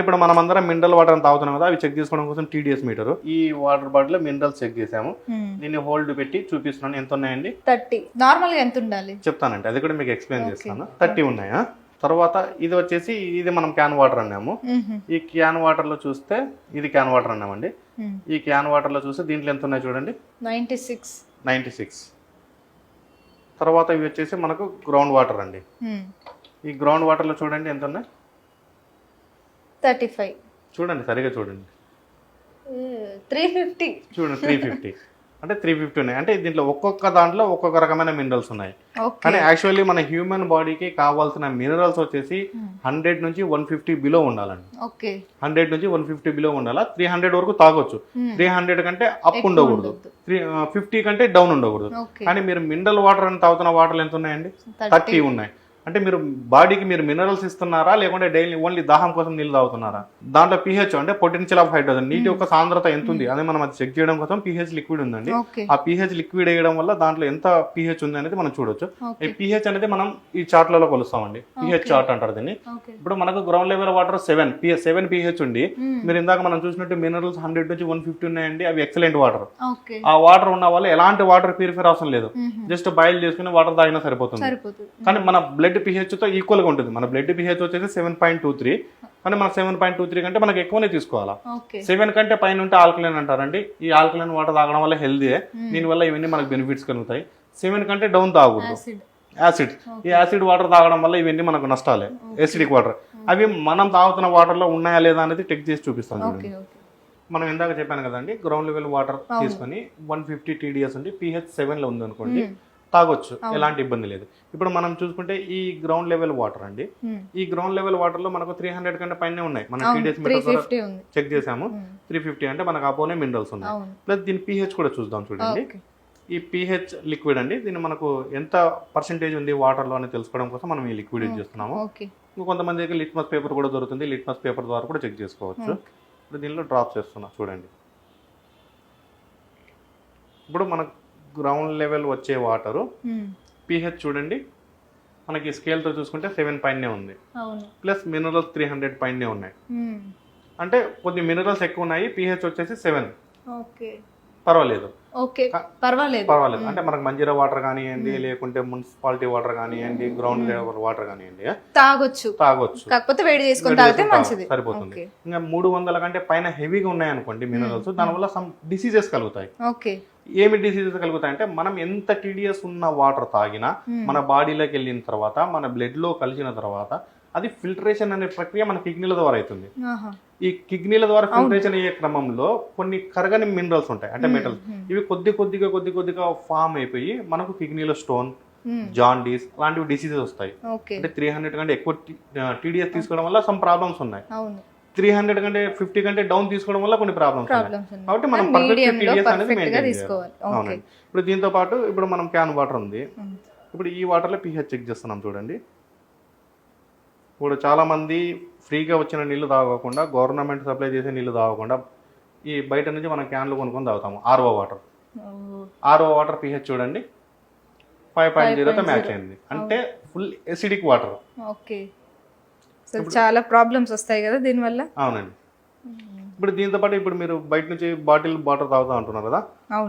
ఇప్పుడు మనం అందరం మినరల్ వాటర్ తాగుతున్నాం కదా, అవి చెక్ చేసుకోవడం కోసం టీడీఎస్ మీటర్. ఈ వాటర్ బాటిల్ మినరల్స్ చెక్ చేసాము. దీన్ని హోల్డ్ పెట్టి చూపిస్తున్నాను ఎంత ఉన్నాయండి. 30. నార్మల్ గా ఎంత ఉండాలి చెప్తానండి, అది కూడా మీకు ఎక్స్ప్లెయిన్ చేస్తాను. 30 ఉన్నాయా. తర్వాత ఇది వచ్చేసి ఇది మనం క్యాన్ వాటర్ అన్నాము. ఈ క్యాన్ వాటర్ లో చూస్తే ఇది క్యాన్ వాటర్ అన్నామండి. ఈ క్యాన్ వాటర్ లో చూస్తే దీంట్లో ఎంత ఉన్నాయి చూడండి. 96. తర్వాత ఇవి వచ్చేసి మనకు గ్రౌండ్ వాటర్ అండి. ఈ గ్రౌండ్ వాటర్ లో చూడండి ఎంత ఉన్నాయి. 35. చూడండి సరిగా చూడండి. 350. చూడండి 350 అంటే 350 ఉన్నాయి. అంటే దీంట్లో ఒక్కొక్క దాంట్లో ఒక్కొక్క రకమైన మినరల్స్ ఉన్నాయి. కానీ యాక్చువల్లీ మన హ్యూమన్ బాడీకి కావాల్సిన మినరల్స్ వచ్చేసి 100 నుంచి 150 బిలో ఉండాలండి. 100 నుంచి 150 బిలో ఉండాలా. 300 వరకు తాగొచ్చు. 300 కంటే అప్ ఉండకూడదు. 50 కంటే డౌన్ ఉండకూడదు. కానీ మీరు మినరల్ వాటర్ అని తాగుతున్న వాటర్ ఎంత ఉన్నాయండి. 30 ఉన్నాయి. అంటే మీరు బాడీకి మీరు మినరల్స్ ఇస్తున్నారా, లేకుంటే డైలీ ఓన్లీ దాహం కోసం నీళ్ళు తాగుతున్నారా. దాంట్లో pH అంటే పొటెన్షియల్ ఆఫ్ హైడ్రోజన్, నీటి యొక్క సాంద్రత ఎంత ఉంది అదే మనం అది చెక్ చేయడం కోసం pH లిక్విడ్ ఉందండి. ఆ pH లిక్విడ్ వేయడం వల్ల దాంట్లో ఎంత pH ఉంది అనేది మనం చూడొచ్చు. ఈ pH అనేది మనం ఈ చార్ట్లలో కొలుస్తామండి. pH చార్ట్ అంటారు దీన్ని. ఇప్పుడు మనకు గ్రౌండ్ లెవెల్ వాటర్ 7 pH ఉండి, మీరు ఇందాక మనం చూసినట్టు మినరల్స్ 100 నుంచి 150 ఉన్నాయండి. అవి ఎక్సలెంట్ వాటర్. ఆ వాటర్ ఉన్న వాళ్ళు ఎలాంటి వాటర్ ప్యూరిఫైర్ అవసరం లేదు. జస్ట్ బాయిల్ చేసుకుని వాటర్ తాగినా సరిపోతుంది. కానీ మన బ్లడ్ pH తో ఈక్వల్ గా ఉంటుంది. మన బ్లడ్ pH వచ్చేసి 7.23. కానీ మన 7.23 కంటే మనకి ఎక్కువనే తీసుకోవాలా. 7 కంటే పైన ఉంటే ఆల్కలైన్ అంటారండి. ఈ ఆల్కలైన్ వాటర్ తాగడం వల్ల హెల్దీ. దీనివల్ల ఇవన్నీ మనకు బెనిఫిట్స్ కలుగుతాయి. 7 కంటే డౌన్ తాగకూడదు. యాసిడ్, ఈ యాసిడ్ వాటర్ తాగడం వల్ల ఇవన్నీ మనకు నష్టాలే. యాసిడిక్ వాటర్ అవి మనం తాగుతున్న వాటర్ లో ఉన్నాయా లేదా అనేది చెక్ చేసి చూపిస్తాం. మనం ఇందాక చెప్పాను కదండి, గ్రౌండ్ లెవెల్ వాటర్ తీసుకొని 150 TDS ఉండి pH 7 లో ఉంది అనుకోండి, తాగొచ్చు, ఎలాంటి ఇబ్బంది లేదు. ఇప్పుడు మనం చూసుకుంటే ఈ గ్రౌండ్ లెవెల్ వాటర్ అండి. ఈ గ్రౌండ్ లెవెల్ వాటర్ లో మనకు 300 కంటే పైన ఉన్నాయి. మనం TDS మీటర్ చెక్ చేసాము. 350 అంటే మనకు అపోనే మినరల్స్ ఉన్నాయి. ప్లస్ దీని pH కూడా చూద్దాం చూడండి. ఈ pH లిక్విడ్ అండి. దీన్ని మనకు ఎంత పర్సెంటేజ్ ఉంది వాటర్ లో అని తెలుసుకోవడం కోసం మనం ఈ లిక్విడ్ యూజ్ చేస్తున్నాము. కొంతమందికి లిట్మస్ పేపర్ కూడా దొరుకుతుంది. లిట్మస్ పేపర్ ద్వారా కూడా చెక్ చేసుకోవచ్చు. ఇప్పుడు దీనిలో డ్రాప్ చేస్తున్నా చూడండి. ఇప్పుడు మనకు గ్రౌండ్ లెవెల్ వచ్చే వాటరు pH చూడండి, మనకి స్కేల్ తో చూసుకుంటే 7 పైనే ఉంది. ప్లస్ మినరల్స్ 300 పైనే ఉన్నాయి. అంటే కొద్ది మినరల్స్ ఎక్కువ ఉన్నాయి. pH వచ్చేసి 7. పర్వాలేదు. అంటే మనకు మంజీరా వాటర్ కానివ్వండి, లేకుంటే మున్సిపాలిటీ వాటర్ కానివ్వండి, గ్రౌండ్ లెవెల్ వాటర్ కానివ్వండి, తాగొచ్చు. కాకపోతే వేడి చేసుకొని తాగితే మంచిది, సరిపోతుంది. ఇంకా 300 కంటే పైన హెవీగా ఉన్నాయనుకోండి మినరల్స్, దానివల్ల సమ్ డిసీజెస్ కలుగుతాయి. ఏమి డిసీజెస్ కలుగుతాయి అంటే, మనం ఎంత TDS ఉన్న వాటర్ తాగినా మన బాడీలోకి వెళ్ళిన తర్వాత, మన బ్లడ్ లో కలిసిన తర్వాత అది ఫిల్టరేషన్ అనే ప్రక్రియ మన కిడ్నీల ద్వారా అవుతుంది. ఈ కిడ్నీల ద్వారా ఫిల్టరేషన్ అయ్యే క్రమంలో కొన్ని కరగని మినరల్స్ ఉంటాయి, అంటే మెటల్స్. ఇవి కొద్దిగా ఫామ్ అయిపోయి మనకు కిడ్నీలో స్టోన్, జాండీస్ అలాంటివి డిసీజెస్ వస్తాయి. అంటే 300 కంటే ఎక్కువ TDS తీసుకోవడం వల్ల సమ్ ప్రాబ్లమ్స్ ఉన్నాయి. 300 కంటే 50 కంటే డౌన్ తీసుకోవడం వల్ల కొన్ని ప్రాబ్లమ్స్ ఉన్నాయి. కాబట్టి మనం పర్ఫెక్ట్ TDS అనేది మెయింటైన్ చేయాలి. అవునండి. ఇప్పుడు దీంతో పాటు ఇప్పుడు మనం క్యాన్ వాటర్ ఉంది. ఇప్పుడు ఈ వాటర్ లో pH చెక్ చేస్తున్నాం చూడండి. ఇప్పుడు చాలా మంది ఫ్రీగా వచ్చిన నీళ్లు తాగకుండా, గవర్నమెంట్ సప్లై చేసే నీళ్లు తాగకుండా ఈ బయట నుంచి మనం క్యాన్లు కొనుక్కొని తాగుతాము. RO వాటర్ pH చూడండి 5.0తో మ్యాచ్ అయింది. అంటే ఫుల్ ఎసిడిక్ వాటర్. చాలా ప్రాబ్లమ్స్ వస్తాయి కదా దీనివల్ల. అవునండి. ఇప్పుడు దీంతో పాటు ఇప్పుడు మీరు బయట నుంచి బాటిల్ వాటర్ తాగుతా అంటున్నారు కదా,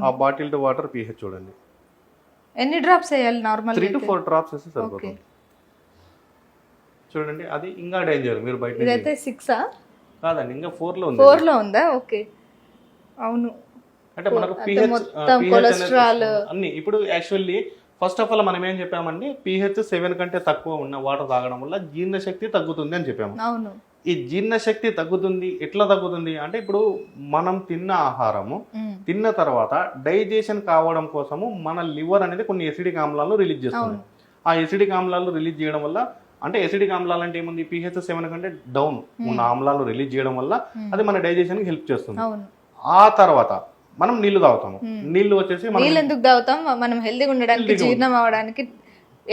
ఆ బాటిల్ టు వాటర్ pH చూడండి. ఎన్ని డ్రాప్స్ వేయాలి? నార్మల్ 3 to 4 డ్రాప్స్ వేస్తే సరిపోతుంది. చూడండి, అది ఇంకా డేంజర్. మీరు బయట ఇదైతే 6 కాదండి, ఇంకా 4 లో ఉంది. 4 లో ఉందా? ఓకే. అవును. అంటే మనకు pH కొలెస్ట్రాల్ అన్ని. ఇప్పుడు యాక్చువల్లీ ఫస్ట్ ఆఫ్ ఆల్ మనం ఏం చెప్పామండి, pH 7 కంటే తక్కువ ఉన్న వాటర్ తాగడం వల్ల జీర్ణశక్తి తగ్గుతుంది అని చెప్పాము. అవును. ఈ జీర్ణశక్తి తగ్గుతుంది. ఎట్లా తగ్గుతుంది అంటే, ఇప్పుడు మనం తిన్న ఆహారము తిన్న తర్వాత డైజెషన్ కావడం కోసము మన లివర్ అనేది కొన్ని ఎసిడిక్ ఆమ్లాలను రిలీజ్ చేస్తుంది. ఆ ఎసిడిక్ ఆమ్లాలు రిలీజ్ చేయడం వల్ల, అంటే ఎసిడిక్ ఆమ్లాలు అంటే ఏముంది, pH 7 కంటే డౌన్ ఉన్న ఆమ్లాలు రిలీజ్ చేయడం వల్ల అది మన డైజెషన్ కి హెల్ప్ చేస్తుంది. ఆ తర్వాత మనం నీళ్లు తాగుతాము. నీళ్లు వచ్చేసి నీళ్ళు ఎందుకు తాగుతాం? మనం హెల్దీగా ఉండడానికి, జీర్ణం అవ్వడానికి.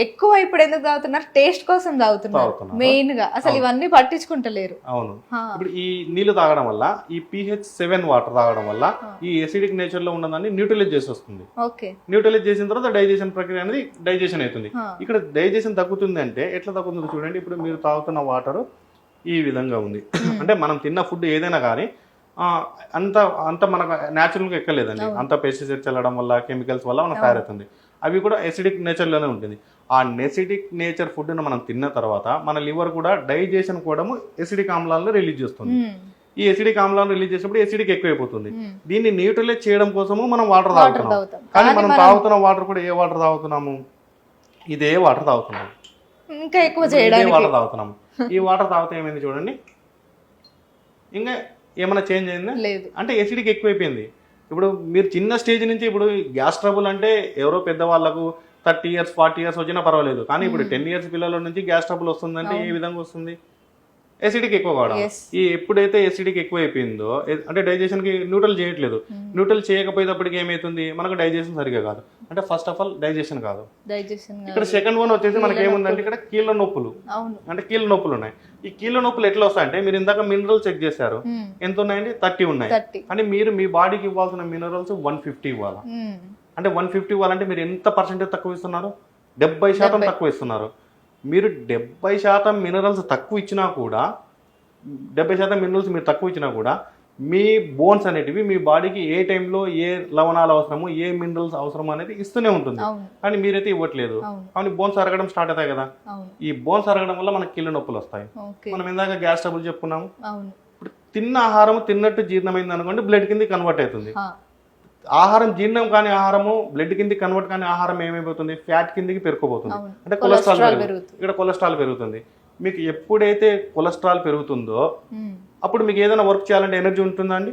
ఎక్కువ ఇప్పుడు ఎందుకు తాగుతున్నారు? టేస్ట్ కోసం తాగుతున్నారు మెయిన్ గా. అసలు ఇవన్నీ పట్టించుకుంటలేరు. అవును. ఇప్పుడు ఈ నీళ్లు తాగడం వల్ల, ఈ pH 7 వాటర్ తాగడం వల్ల ఈ ఎసిడిక్ నేచర్ లో ఉన్నదాన్ని న్యూట్రలైజ్ చేసి వస్తుంది. న్యూట్రలైజ్ చేసిన తర్వాత డైజెషన్ ప్రక్రియ అనేది డైజెషన్ అవుతుంది. ఇక్కడ డైజెషన్ తగ్గుతుంది అంటే ఎట్లా తగ్గుతుందో చూడండి. ఇప్పుడు మీరు తాగుతున్న వాటర్ ఈ విధంగా ఉంది. అంటే మనం తిన్న ఫుడ్ ఏదైనా కానీ అంత అంత మనకు న్యాచురల్గా ఎక్కలేదండి. అంత పెస్టిసైడ్స్ చల్లడం వల్ల కెమికల్స్ వల్ల మనకు తయారవుతుంది. అవి కూడా ఎసిడిక్ నేచర్లోనే ఉంటుంది. ఆ ఎసిడిక్ నేచర్ ఫుడ్ను మనం తిన్న తర్వాత మన లివర్ కూడా డైజెషన్ కూడా ఎసిడిక్ ఆమ్లాలను రిలీజ్ చేస్తుంది. ఈ ఎసిడిక్ ఆమ్లాలను రిలీజ్ చేసినప్పుడు ఎసిడిక్ ఎక్కువైపోతుంది. దీన్ని న్యూట్రలైజ్ చేయడం కోసము మనం వాటర్ తాగుతున్నాం. కానీ మనం తాగుతున్న వాటర్ కూడా ఏ వాటర్ తాగుతున్నాము? ఇదే వాటర్ తాగుతున్నాము. ఇంకా ఎక్కువ చేయడానికి వాటర్ తాగుతున్నాము. ఈ వాటర్ తాగితే ఏమైంది చూడండి, ఇంకా ఏమైనా చేంజ్ అయిందా? లేదు. అంటే ఎసిడిక్ ఎక్కువైపోయింది. ఇప్పుడు మీరు చిన్న స్టేజ్ నుంచి ఇప్పుడు గ్యాస్ ట్రబుల్ అంటే ఎవరో పెద్దవాళ్ళకు 30 years 40 years వచ్చినా పర్వాలేదు. కానీ ఇప్పుడు 10 years పిల్లల నుంచి గ్యాస్ ట్రబుల్ వస్తుందంటే ఏ విధంగా వస్తుంది? ఎసిడిక్ ఎక్కువ కావడం. ఈ ఎప్పుడైతే ఎసిడిక్ ఎక్కువ అయిపోయిందో అంటే డైజెషన్ కి న్యూట్రల్ చేయట్లేదు. న్యూట్రల్ చేయకపోయేటప్పటికి ఏమైతుంది, మనకు డైజెషన్ సరిగా కాదు. అంటే ఫస్ట్ ఆఫ్ ఆల్ డైజెషన్ కాదు. ఇక్కడ సెకండ్ వన్ వచ్చేసి మనకి ఏముందంటే ఇక్కడ కీళ్ళ నొప్పులు. అంటే కీళ్ళ నొప్పులు ఉన్నాయి. ఈ కీళ్ళ నొప్పులు ఎట్లా వస్తాయంటే, మీరు ఇందాక మినరల్ చెక్ చేశారు, ఎంత ఉన్నాయండి? 30 ఉన్నాయి. కానీ మీరు మీ బాడీకి ఇవ్వాల్సిన మినరల్స్ 150 ఇవ్వాలి. అంటే 150 ఇవ్వాలంటే మీరు ఎంత పర్సెంటేజ్ తక్కువ ఇస్తున్నారు? 70% తక్కువ ఇస్తున్నారు. మీరు 70% మినరల్స్ తక్కువ ఇచ్చినా కూడా 70% మినరల్స్ మీరు తక్కువ ఇచ్చినా కూడా మీ బోన్స్ అనేటివి మీ బాడీకి ఏ టైంలో ఏ లవణాలు అవసరము, ఏ మినరల్స్ అవసరం అనేది ఇస్తూనే ఉంటుంది. కానీ మీరైతే ఇవ్వట్లేదు. కానీ బోన్స్ అరగడం స్టార్ట్ అవుతాయి కదా. ఈ బోన్స్ అరగడం వల్ల మనకి కీళ్ళ నొప్పులు వస్తాయి. మనం ఇందాక గ్యాస్ ట్రబుల్ చెప్పుకున్నాము. ఇప్పుడు తిన్న ఆహారం తిన్నట్టు జీర్ణమైంది అనుకోండి, బ్లడ్ కింద కన్వర్ట్ అవుతుంది. ఆహారం జీర్ణం కాని ఆహారము బ్లడ్ కిందకి కన్వర్ట్ కాని ఆహారం ఏమైపోతుంది? ఫ్యాట్ కిందకి పెరుకోబోతుంది. అంటే కొలెస్ట్రాల్ పెరుగుతుంది. ఇక్కడ కొలెస్ట్రాల్ పెరుగుతుంది. మీకు ఎప్పుడైతే కొలెస్ట్రాల్ పెరుగుతుందో అప్పుడు మీకు ఏదైనా వర్క్ చేయాలంటే ఎనర్జీ ఉంటుందా అండి?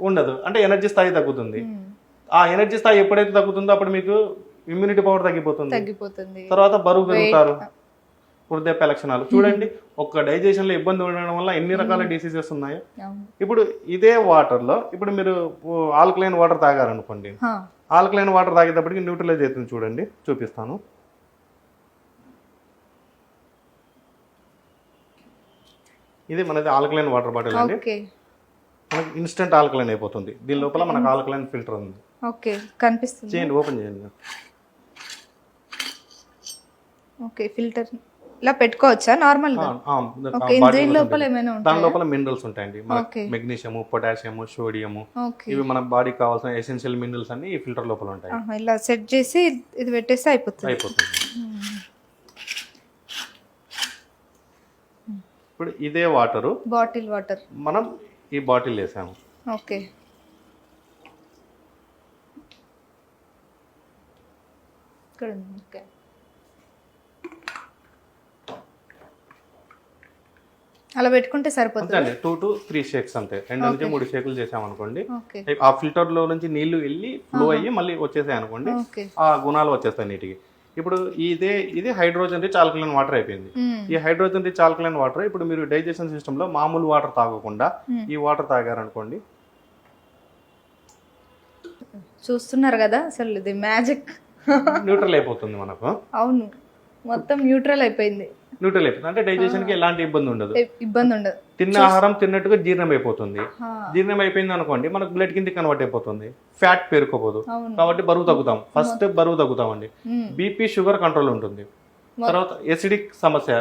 ఉండదు. అంటే ఎనర్జీ స్థాయి తగ్గుతుంది. ఆ ఎనర్జీ స్థాయి ఎప్పుడైతే తగ్గుతుందో అప్పుడు మీకు ఇమ్యూనిటీ పవర్ తగ్గిపోతుంది. తర్వాత బరువు పెరుగుతారు. వృద్ధాప్య లక్షణాలు చూడండి. ఒక్క డైజెషన్ లో ఇబ్బంది ఉండడం వల్ల ఎన్ని రకాల డిసీజెస్ ఉన్నాయో. ఇప్పుడు ఇదే వాటర్ లో ఇప్పుడు మీరు ఆల్కలైన్ వాటర్ తాగారనుకోండి, ఆల్కలైన్ వాటర్ తాగేటప్పటికి న్యూట్రలైజ్ అవుతుంది. చూడండి, చూపిస్తాను. ఇది మనది ఆల్కలైన్ వాటర్ బాటిల్ అండి. మనకి ఇన్స్టెంట్ ఆల్కలైన్ అయిపోతుంది. దీని లోపల మనకు ఆల్కలైన్ ఫిల్టర్ ఉంది. కనిపిస్తుంది. చేయండి, ఓపెన్ చేయండి. ఫిల్టర్ ఇలా పెట్టుకోవచ్చా నార్మల్ గా? దాని లోపల మినరల్స్ ఉంటాయండి. మెగ్నీషియం, పొటాషియం, సోడియం, ఇవి మన బాడీకి కావాల్సిన ఎసెన్షియల్ మినరల్స్ అన్ని ఈ ఫిల్టర్ లోపల ఉంటాయి. ఇలా సెట్ చేసి ఇది పెట్టేస్తే అయిపోతుంది. ఇప్పుడు ఇదే వాటర్ బాటిల్ వాటర్ మనం ఈ బాటిల్ వేసాము. అలా పెట్టుకుంటే సరిపోతుంది. 2 to 3 షేక్స్ అంతే. 2 నుంచి 3 షేకులు చేసామనుకోండి, ఆ ఫిల్టర్ లో నుంచి నీళ్లు వెళ్ళి ఫ్లో అయ్యి మళ్ళీ వచ్చేసాయి అనుకోండి, ఆ గుణాలు వచ్చేస్తాయి నీటికి. ఇప్పుడు ఇది హైడ్రోజన్ రిచ్ ఆల్కలైన్ వాటర్ అయిపోయింది. ఈ హైడ్రోజన్ రిచ్ ఆల్కలైన్ వాటర్ ఇప్పుడు మీరు డైజెషన్ సిస్టమ్ లో మామూలు వాటర్ తాగకుండా ఈ వాటర్ తాగారనుకోండి, చూస్తున్నారు కదా అసలు ఇది మ్యాజిక్. న్యూట్రల్ అయిపోతుంది మనకు. అవును, మొత్తం న్యూట్రల్ అయిపోయింది. అంటే డైజెషన్ కి ఎలాంటి ఇబ్బంది ఉండదు. తిన్న ఆహారం తిన్నట్టుగా జీర్ణం అయిపోతుంది. జీర్ణం అయిపోయింది అనుకోండి, మనకు బ్లడ్ కింద కన్వర్ట్ అయిపోతుంది. ఫ్యాట్ పేరుకోపోదు. కాబట్టి బరువు తగ్గుతాం. ఫస్ట్ బరువు తగ్గుతామండి. బీపీ, షుగర్ కంట్రోల్ ఉంటుంది. తర్వాత ఎసిడిక్ సమస్య,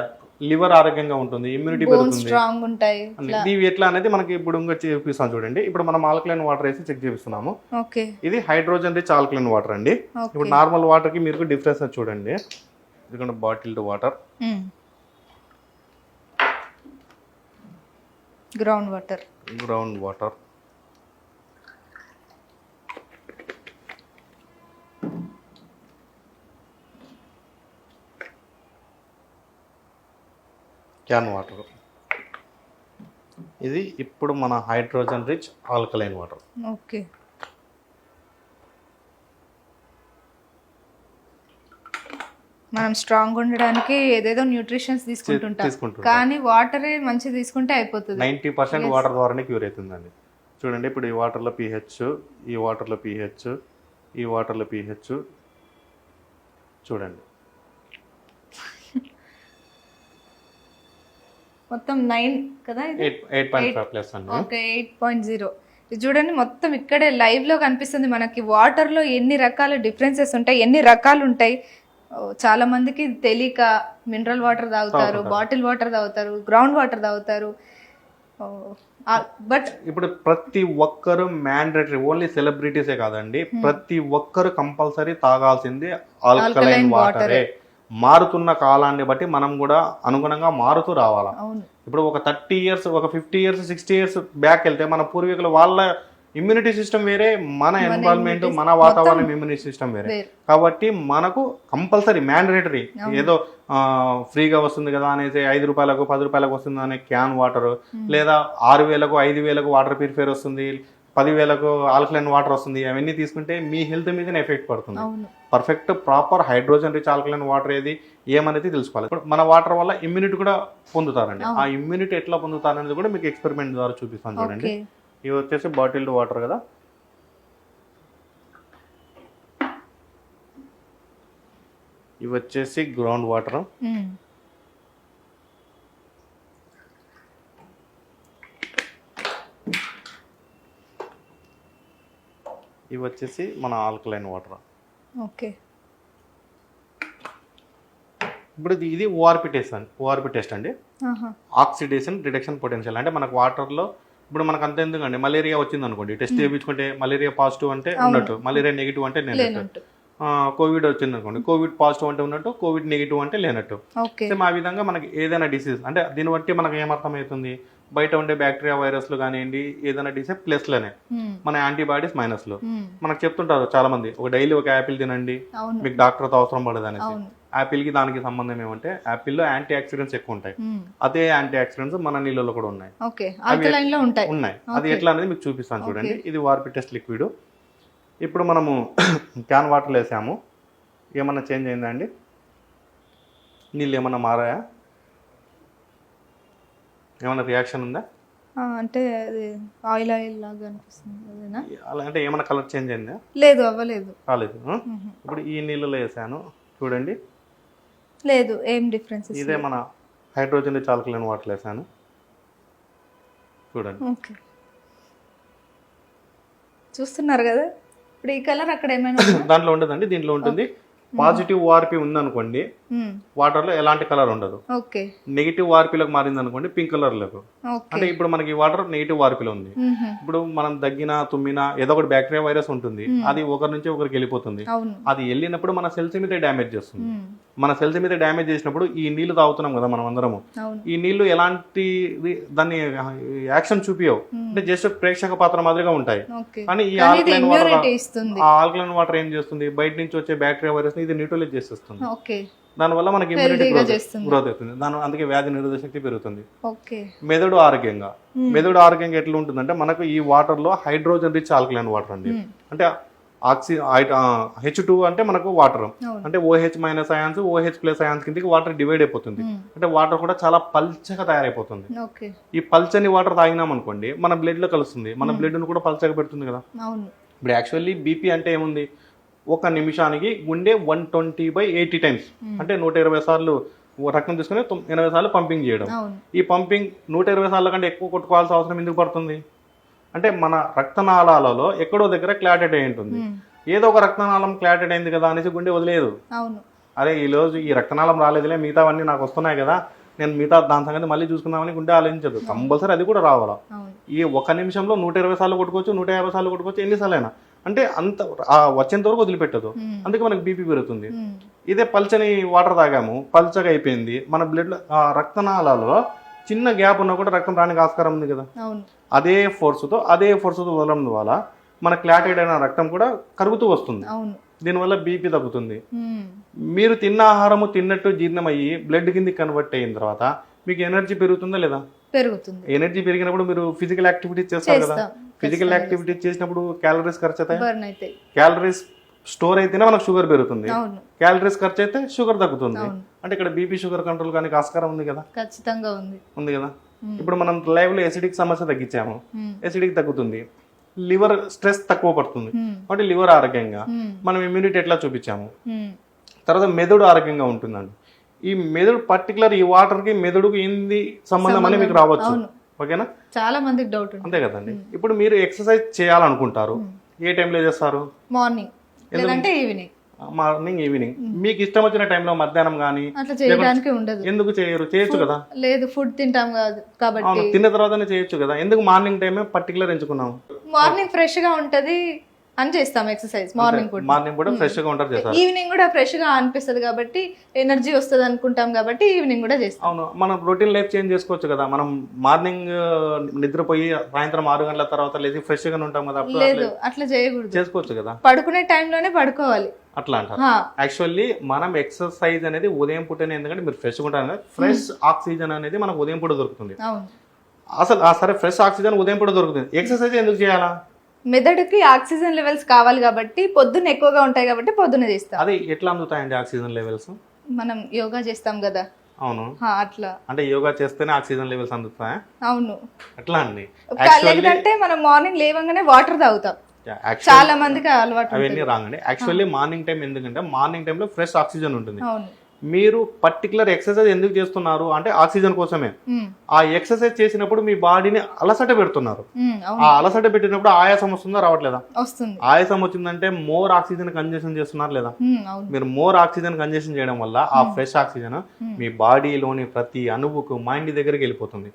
లివర్ ఆరోగ్యంగా ఉంటుంది, ఇమ్యూనిటీ పెరుగుతుంది. ఇవి ఎట్లా అనేది మనకి ఇప్పుడు ఇంకా చూపిస్తాం చూడండి. ఇప్పుడు మనం ఆల్కలైన్ వాటర్ వేసి చెక్ చేపిస్తున్నాము. ఇది హైడ్రోజన్ రిచ్ ఆల్కలైన్ వాటర్ అండి. ఇప్పుడు నార్మల్ వాటర్ కి మీరు డిఫరెన్స్ చూడండి. ఇది bottled water, ground water, can water. ఇది ఇప్పుడు మన హైడ్రోజన్ రిచ్ ఆల్కలైన్ వాటర్. మనం స్ట్రాంగ్ ఉండడానికి ఏదేదో న్యూట్రిషన్స్ తీసుకుంటుంటాం, కానీ వాటరే మంచి తీసుకుంటే అయిపోతుంది. 90% వాటర్ ద్వారానే క్యూర్ అవుతుందండి. చూడండి, ఇప్పుడు ఈ వాటర్లో pH, ఈ వాటర్లో pH, ఈ వాటర్లో pH చూడండి. మొత్తం 9 కదా, 8.5 ప్లస్ అండి. 8.0. ఇది చూడండి, మొత్తం ఇక్కడే లైవ్ లో కనిపిస్తుంది మనకి. వాటర్ లో ఎన్ని రకాల డిఫరెన్సెస్ ఉంటాయి, ఎన్ని రకాలు ఉంటాయి. చాలా మందికి తెలియక మినరల్ వాటర్ తాగుతారు, బాటిల్ వాటర్ తాగుతారు, గ్రౌండ్ వాటర్ తాగుతారు. బట్ ఇప్పుడు ప్రతి ఒక్కరు మ్యాండేటరీ, ఓన్లీ సెలబ్రిటీసే కాదండి, ప్రతి ఒక్కరు కంపల్సరీ తాగాల్సింది ఆల్కలైన్ వాటరే. మారుతున్న కాలాన్ని బట్టి మనం కూడా అనుగుణంగా మారుతూ రావాలా. ఇప్పుడు ఒక 30 ఇయర్స్, ఒక 50 ఇయర్స్, 60 ఇయర్స్ బ్యాక్ వెళ్తే మన పూర్వీకులు వాళ్ళ ఇమ్యూనిటీ సిస్టమ్ వేరే, మన ఎన్విరాన్మెంట్, మన వాతావరణం ఇమ్యూనిటీ సిస్టమ్ వేరే. కాబట్టి మనకు కంపల్సరీ మ్యాండేటరీ, ఏదో ఫ్రీగా వస్తుంది కదా అనేసి 5 రూపాయలకు 10 రూపాయలకు వస్తుంది అనే క్యాన్ వాటర్, లేదా 6,000కు 5,000కు వాటర్ ప్యూరిఫైర్ వస్తుంది, 10,000కు ఆల్కలైన్ వాటర్ వస్తుంది, అవన్నీ తీసుకుంటే మీ హెల్త్ మీదనే ఎఫెక్ట్ పడుతుంది. Perfect proper hydrogen rich alkaline water ఏది ఏమనేది తెలుసుకోవాలి. ఇప్పుడు మన వాటర్ వల్ల ఇమ్యూనిటీ కూడా పొందుతారండి. ఆ ఇమ్యూనిటీ ఎట్లా పొందుతారనేది కూడా మీకు ఎక్స్పెరిమెంట్ ద్వారా చూపిస్తాను చూడండి. ఇవి వచ్చేసి బాటిల్డ్ వాటర్ కదా, ఇవి వచ్చేసి గ్రౌండ్ వాటర్, ఇవి వచ్చేసి మన ఆల్కలైన్ వాటర్. ఓకే, ఇప్పుడు ఇది ఓఆర్పి టెస్ట్ అండి. Oxidation reduction potential. అంటే మనకు వాటర్లో ఇప్పుడు మనకు అంత ఎందుకండి, మలేరియా వచ్చింది అనుకోండి, టెస్ట్ చేయించుకుంటే మలేరియా పాజిటివ్ అంటే ఉన్నట్టు, మలేరియా నెగిటివ్ అంటే లేనట్టు. కోవిడ్ వచ్చింది అనుకోండి, కోవిడ్ పాజిటివ్ అంటే ఉన్నట్టు, కోవిడ్ నెగిటివ్ అంటే లేనట్టు. సేమ్ ఆ విధంగా మనకి ఏదైనా డిసీజ్ అంటే దీన్ని బట్టి మనకు ఏమర్థమవుతుంది, బయట ఉండే బ్యాక్టీరియా వైరస్లు కానివ్వండి, ఏదైనా డిసీజ్ ప్లస్లోనే, మన యాంటీబాడీస్ మైనస్లో. మనకు చెప్తుంటారు చాలా మంది, ఒక డైలీ ఒక యాపిల్ తినండి, మీకు డాక్టర్తో అవసరం పడదు అనేసి. యాపిల్కి దానికి సంబంధం ఏమంటే యాపిల్లో యాంటీ ఆక్సిడెంట్స్ ఎక్కువ ఉంటాయి. అదే యాంటీ ఆక్సిడెంట్స్ మన నీళ్ళలో కూడా ఉన్నాయి. ఉన్నాయి. అది ఎట్లా అనేది మీకు చూపిస్తాను చూడండి. ఇది ఓఆర్పి టెస్ట్ లిక్విడ్. ఇప్పుడు మనము క్యాన్ వాటర్లో వేసాము, ఏమన్నా చేంజ్ అయిందా అండి? నీళ్ళు ఏమన్నా మారాయా? ఏమన్నా రియాక్షన్ ఉందా? అంటే ఆయిల్ లాగా అనిపిస్తుంది. అలా అంటే ఏమన్నా కలర్ చేంజ్ అయిందా? లేదు, అవ్వలేదు, కాలేదు. ఇప్పుడు ఈ నీళ్ళలో వేసాను చూడండి, లేదు, ఏం డిఫరెన్స్. ఇదే మన హైడ్రోజన్ రిచ్ ఆల్కలైన్ వాటర్ వేసాను చూడండి. ఓకే, చూస్తున్నారు కదా ఇప్పుడు ఈ కలర్ అక్కడ ఏమైనా దాంట్లో ఉండదండి, దీంట్లో ఉంటుంది. పాజిటివ్ ఓఆర్పి ఉందనుకోండి, వాటర్ లో ఎలాంటి కలర్ ఉండదు. నెగిటివ్ ఓఆర్పీలోకి మారింది అనుకోండి, పింక్ కలర్ లోకి. అంటే ఇప్పుడు మనకి వాటర్ నెగిటివ్ ఓఆర్పీలో ఉంది. ఇప్పుడు మనం దగ్గినా తుమ్మినా ఏదో ఒకటి బ్యాక్టీరియా వైరస్ ఉంటుంది, అది ఒకరి నుంచి ఒకరికి వెళ్ళిపోతుంది. అది వెళ్ళినప్పుడు మన సెల్స్ మీద డ్యామేజ్ చేస్తుంది. మన సెల్స్ మీద డ్యామేజ్ చేసినప్పుడు ఈ నీళ్లు తాగుతున్నాం కదా మనం అందరము, ఈ నీళ్లు ఎలాంటి దాన్ని యాక్షన్ చూపియవు, అంటే జస్ట్ ప్రేక్షక పాత్ర మాదిరిగా ఉంటాయి. కానీ ఈ ఆల్కలైన్ వాటర్ ఏం చేస్తుంది, బయట నుంచి వచ్చే బ్యాక్టీరియా వైరస్ ఇది న్యూట్రలైజ్ చేసేస్తుంది. దానివల్ల మనకి ఇమ్యూనిటీ గ్రోత్ అవుతుంది. అందుకే వ్యాధి నిరోధక శక్తి పెరుగుతుంది. మెదడు ఆరోగ్యంగా ఎట్లా ఉంటుందంటే, మనకు ఈ వాటర్ లో హైడ్రోజన్ రిచ్ ఆల్కలైన్ వాటర్ అండి. అంటే H2 అంటే మనకు వాటర్, అంటే OH minus ions, OH plus ions కిందకి వాటర్ డివైడ్ అయిపోతుంది. అంటే వాటర్ కూడా చాలా పల్చగా తయారైపోతుంది. ఈ పల్చని వాటర్ తాగినాం అనుకోండి, మన బ్లడ్ లో కలుస్తుంది, మన బ్లడ్ ను కూడా పల్చగా పెడుతుంది కదా. ఇప్పుడు యాక్చువల్లీ బీపీ అంటే ఏముంది, ఒక నిమిషానికి గుండె 120/80 టైమ్స్, అంటే 120 సార్లు రక్తం తీసుకుని 80 సార్లు పంపింగ్ చేయడం. ఈ పంపింగ్ 120 సార్ల కంటే ఎక్కువ కొట్టుకోవాల్సిన అవసరం ఎందుకు పడుతుంది అంటే, మన రక్తనాళాలలో ఎక్కడో దగ్గర క్లాటెడ్ అయి ఉంటుంది. ఏదో ఒక రక్తనాళం క్లాటెడ్ అయింది కదా అనేసి గుండె వదిలేదు. అరే ఈ రోజు ఈ రక్తనాళం రాలేదులే, మిగతావన్నీ నాకు వస్తున్నాయి కదా, నేను మిగతా దాని సంగతి మళ్ళీ చూసుకుందామని గుండె ఆలోచించదు. కంపల్సరీ అది కూడా రావాలా. ఈ ఒక నిమిషంలో 120 సార్లు కొట్టుకోవచ్చు, 150 సార్లు కొట్టుకోవచ్చు, ఎన్నిసార్లైనా. అంటే అంత వచ్చేంత వరకు వదిలిపెట్టదు. అందుకే మనకి బీపీ పెరుగుతుంది. ఇదే పల్చని వాటర్ తాగాము, పల్చగా అయిపోయింది, మన బ్లడ్ లో రక్తనాళాలలో చిన్న గ్యాప్ ఉన్నా కూడా రక్తం రానికి ఆస్కారం ఉంది కదా. అదే ఫోర్స్తో వదలడం వల్ల మన క్లాటెడ్ అయిన రక్తం కూడా కరుగుతూ వస్తుంది. దీనివల్ల బీపీ తగ్గుతుంది. మీరు తిన్న ఆహారము తిన్నట్టు జీర్ణమయ్యి బ్లడ్ కింద కన్వర్ట్ అయిన తర్వాత మీకు ఎనర్జీ పెరుగుతుందా లేదా? పెరుగుతుంది. ఎనర్జీ పెరిగినప్పుడు మీరు ఫిజికల్ యాక్టివిటీస్ చేస్తారు కదా, ఫిజికల్ యాక్టివిటీస్ చేసినప్పుడు క్యాలరీస్ ఖర్చు అవుతాయి. క్యాలరీస్ స్టోర్ అయితేనే మనకు షుగర్ పెరుగుతుంది, క్యాలరీస్ ఖర్చు అయితే షుగర్ తగ్గుతుంది. అంటే ఇక్కడ బీపీ షుగర్ కంట్రోల్ కానీ ఆస్కారం ఉంది కదా. ఖచ్చితంగా ఉంది కదా. ఇప్పుడు మనం లైవ్ లో ఎసిడిక్ సమస్య తగ్గించాము, ఎసిడిక్ తగ్గుతుంది, లివర్ స్ట్రెస్ తక్కువ పడుతుంది, కాబట్టి లివర్ ఆరోగ్యంగా, మనం ఇమ్యూనిటీ ఎట్లా చూపించాము. తర్వాత మెదడు ఆరోగ్యంగా ఉంటుందండి. ఈ మెదడు పర్టికులర్ ఈ వాటర్ కి మెదడుకు ఏంది సంబంధం అని మీకు రావచ్చు. ఓకేనా, చాలా మందికి డౌట్ అంతే కదండి. ఇప్పుడు మీరు ఎక్సర్సైజ్ చేయాలనుకుంటారు, ఏ టైంలో చేస్తారు? మార్నింగ్ లేదంటే ఈవినింగ్. మార్నింగ్ ఈవినింగ్ మీకు ఇష్టం వచ్చిన టైంలో మధ్యాహ్నం కానీ అట్లా చేయడానికి ఉండదు. ఎందుకు చేయొచ్చు కదా. లేదు, ఫుడ్ తింటాం కాదు కాబట్టి. అవును, తిన్న తర్వాతనే చేయొచ్చు కదా. ఎందుకు మార్నింగ్ టైమే పర్టికులర్ ఎంచుకున్నాము? మార్నింగ్ ఫ్రెష్ గా ఉంటది అని చేస్తాం ఎక్సర్సైజ్. మార్నింగ్ కూడా ఫ్రెష్ గా ఉంటారు చేస్తారు. ఈవినింగ్ కూడా ఫ్రెష్ గా అనిపిస్తుంది కాబట్టి, ఎనర్జీ వస్తుంది అనుకుంటాం కాబట్టి ఈవినింగ్ కూడా చేస్తాం. అవును, మనం రొటీన్ లైఫ్ చేంజ్ చేసుకోవచ్చు కదా. మనం మార్నింగ్ నిద్రపోయి సాయంత్రం 6 గంటల తర్వాత లేచి ఫ్రెష్ గా ఉంటాం కదా. లేదు, అట్లా చేయకూడదు. చేసుకోవచ్చు కదా. పడుకునే టైంలోనే పడుకోవాలి. అట్లా అంటారు. యాక్చువల్లీ మనం ఎక్సర్సైజ్ అనేది ఉదయం పూటనే, ఎందుకంటే మీరు ఫ్రెష్గా ఉంటారు కదా. ఫ్రెష్ ఆక్సిజన్ అనేది మనకు ఉదయం పూట దొరుకుతుంది. అసలు సరే, ఫ్రెష్ ఆక్సిజన్ ఉదయం పూట దొరుకుతుంది. ఎక్సర్సైజ్ ఎందుకు చేయాలా? మెదడుకి ఆక్సిజన్ లెవెల్స్ కావాలి కాబట్టి, పొద్దున్న ఎక్కువగా ఉంటాయి కాబట్టి పొద్దున్న చేస్తాం. అది ఎట్లా అందుతాయండి ఆక్సిజన్ లెవెల్స్? మనం యోగా చేస్తాం కదా. అవును, అట్లా. అంటే యోగా చేస్తేనే ఆక్సిజన్ లెవెల్స్ అందుతాయా? అవును, అట్లా అండి. లేదంటే మనం మార్నింగ్ లేవగానే వాటర్ తాగుతాం. చాలా మందికి అలవాటు. అవన్నీ రాంగ్ అండి. యాక్చువల్లీ మార్నింగ్ టైం ఎందుకంటే మార్నింగ్ టైంలో ఫ్రెష్ ఆక్సిజన్ ఉంటుంది. అవును. మీరు పర్టికులర్ ఎక్సర్సైజ్ ఎందుకు చేస్తున్నారు అంటే ఆక్సిజన్ కోసమే. ఆ ఎక్సర్సైజ్ చేసినప్పుడు మీ బాడీని అలసట పెడుతున్నారు. ఆ అలసట పెట్టినప్పుడు ఆయాసం వస్తుందా రావట్లేదా? వస్తుంది. ఆయాసం వచ్చిందంటే మోర్ ఆక్సిజన్ కన్జెషన్ చేస్తున్నారు లేదా? మీరు మోర్ ఆక్సిజన్ కన్జెషన్ చేయడం వల్ల ఆ ఫ్రెష్ ఆక్సిజన్ మీ బాడీలోని ప్రతి అణువుకు మైండ్ దగ్గరికి వెళ్ళిపోతుంది.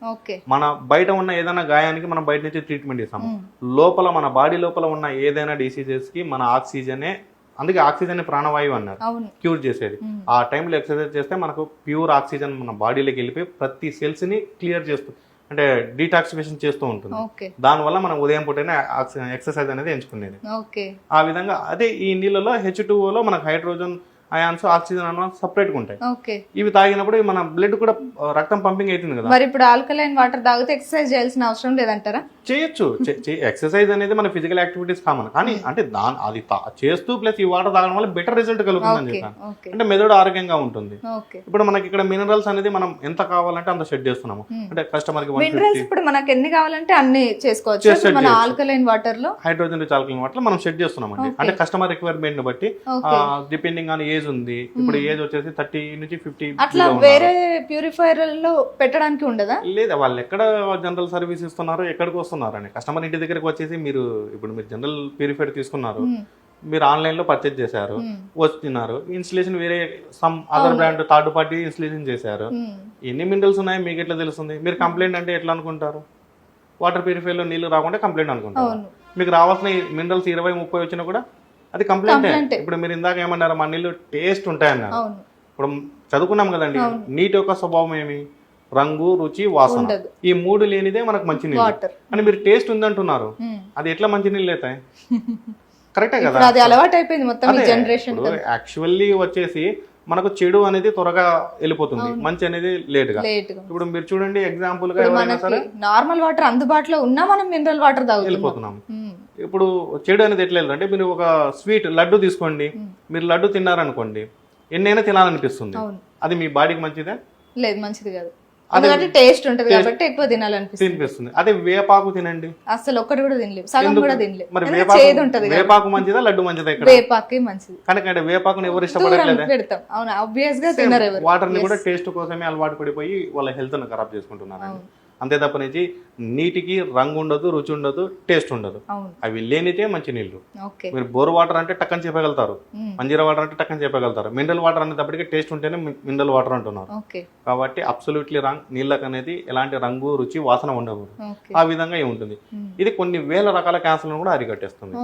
మన బయట ఉన్న ఏదైనా గాయానికి మనం బయట నుంచి ట్రీట్మెంట్ ఇస్తాము. లోపల మన బాడీ లోపల ఉన్న ఏదైనా డిసీజెస్ కి మన ఆక్సిజనే, అందుకే ఆక్సిజన్ ప్రాణవాయువు అన్నారు, క్యూర్ చేసేది. ఆ టైంలో ఎక్సర్సైజ్ చేస్తే మనకు ప్యూర్ ఆక్సిజన్ మన బాడీలోకి వెళ్ళిపోయి ప్రతి సెల్స్ ని క్లియర్ చేస్తూ, అంటే డీటాక్సిఫికేషన్ చేస్తూ ఉంటుంది. దానివల్ల మనం ఉదయం పూటనే ఎక్సర్సైజ్ అనేది ఎంచుకునేది. ఆ విధంగా అదే ఈ నీళ్ళలో H2O మనకు hydrogen ions, oxygen ions separate గా ఉంటాయి. ఇవి తాగినప్పుడు మన బ్లడ్ కూడా రక్తం పంపింగ్ అవుతుంది కదా. మరి ఇప్పుడు ఆల్కలైన్ వాటర్ తాగితే ఎక్సర్సైజ్ చేయాల్సిన అవసరం లేదంటారా? చేయొచ్చు. ఎక్సర్సైజ్ అనేది మన ఫిజికల్ యాక్టివిటీస్ కామన్, కానీ అంటే అది చేస్తూ ప్లస్ ఈ వాటర్ తాగడం వల్ల బెటర్ రిజల్ట్ కలుగుతుందని చెప్పాను. అంటే మెదడు ఆరోగ్యంగా ఉంటుంది. ఇప్పుడు మనకి ఇక్కడ మినరల్స్ అనేది మనం ఎంత కావాలంటే అంత సెట్ చేస్తున్నాము. అంటే కస్టమర్ కి మినరల్స్ ఇప్పుడు మనకి ఎన్ని కావాలంటే అన్ని చేసుకోవచ్చు. మన ఆల్కలైన్ వాటర్ లో హైడ్రోజన్ రిచ్ ఆల్కలైన్ వాటర్ మనం సెట్ చేస్తున్నాం అండి. అంటే కస్టమర్ రిక్వైర్మెంట్ ని బట్టి, డిపెండింగ్ ఆన్ ఏజ్ ఉంది. ఇప్పుడు ఏజ్ వచ్చేసి 30 నుంచి 50. అట్లా వేరే ప్యూరిఫైర్ లో పెట్టడానికి ఉండదా? లేదా, వాళ్ళు ఎక్కడ జనరల్ సర్వీస్ ఇస్తున్నారు, ఎక్కడికి వస్తున్నారు అని కస్టమర్ ఇంటి దగ్గరికి వచ్చేసి మీరు జనరల్ ప్యూరిఫైర్ తీసుకున్నారు, మీరు ఆన్లైన్ లో పర్చేజ్ చేశారు, వస్తున్నారు, ఇన్స్టలేషన్ వేరే some other brand third party installation చేశారు. ఎన్ని మినరల్స్ ఉన్నాయో మీకు ఎట్లా తెలుస్తుంది? మీరు కంప్లైంట్ అంటే ఎట్లా అనుకుంటారు? వాటర్ ప్యూరిఫైర్ లో నీళ్లు రాకుండా కంప్లైంట్ అనుకుంటారు. మీకు రావాల్సిన మినరల్స్ 20-30 వచ్చినా కూడా అది కంప్లైంట్. ఇప్పుడు మీరు ఇందాక ఏమన్నారు, మా నీళ్ళు టేస్ట్ ఉంటాయన్నారు. ఇప్పుడు చదువుకున్నాం కదండి, నీటి యొక్క స్వభావం ఏమి? రంగు, రుచి, వాసన. ఈ 3 లేనిదే మనకు మంచి నీళ్ళు. అని మీరు టేస్ట్ ఉందంటున్నారు, అది ఎట్లా మంచి నీళ్ళు అవుతాయి? కరెక్టే కదా. అది అలవాటు అయిపోయింది మొత్తం జనరేషన్. యాక్చువల్లీ వచ్చేసి మనకు చెడు అనేది త్వరగా వెళ్ళిపోతుంది, మంచి అనేది లేట్ గా. ఇప్పుడు మీరు చూడండి, ఎగ్జాంపుల్ గా నార్మల్ వాటర్ అందుబాటులో ఉన్నా మనం మినరల్ వాటర్ వెళ్ళిపోతున్నాం. ఇప్పుడు చెడు అనేది ఎట్లా అంటే, మీరు ఒక స్వీట్ లడ్డు తీసుకోండి, మీరు లడ్డు తిన్నారనుకోండి, ఎన్నైనా తినాలనిపిస్తుంది. అది మీ బాడీకి మంచిదే? లేదు, మంచిది కాదు. ఎందుకంటే టేస్ట్ ఉంటది కాబట్టి ఎక్కువ తినాలనిపిస్తుంది. అదే వేపాకు తినండి, అసలు ఒక్కటి కూడా తినలేవు, సగం కూడా తినలేవు. మరి వేపాకు మంచిదా లడ్డు మంచిదా? ఇక్కడ వేపాకే మంచిది. కనుక వేపాకుని ఎవరు ఇష్టపడట్లేదు, పెడతాం. అవును, ఆబ్వియస్ గా తినరు. వాటర్ ని కూడా టేస్ట్ కోసమే అలవాటు పడిపోయి వాళ్ళ హెల్త్ ను ఖరాబ్ చేసుకుంటున్నారు. అంతే తప్ప నుంచి నీటికి రంగు ఉండదు, రుచి ఉండదు, టేస్ట్ ఉండదు. అవి లేనితే మంచి నీళ్లు. మీరు బోర్ వాటర్ అంటే టక్కని చెప్పగలుగుతారు, మంజీరా వాటర్ అంటే టక్కని చెప్పగలుగుతారు. మినరల్ వాటర్ అనేటప్పటికీ టేస్ట్ ఉంటేనే మినరల్ వాటర్ అంటున్నారు. కాబట్టి అబ్సల్యూట్లీ రాంగ్. నీళ్ళకి అనేది ఎలాంటి రంగు, రుచి, వాసన ఉండకూడదు. ఆ విధంగా ఏముంటుంది. ఇది కొన్ని వేల రకాల క్యాన్సర్లను కూడా అరికట్టేస్తుంది.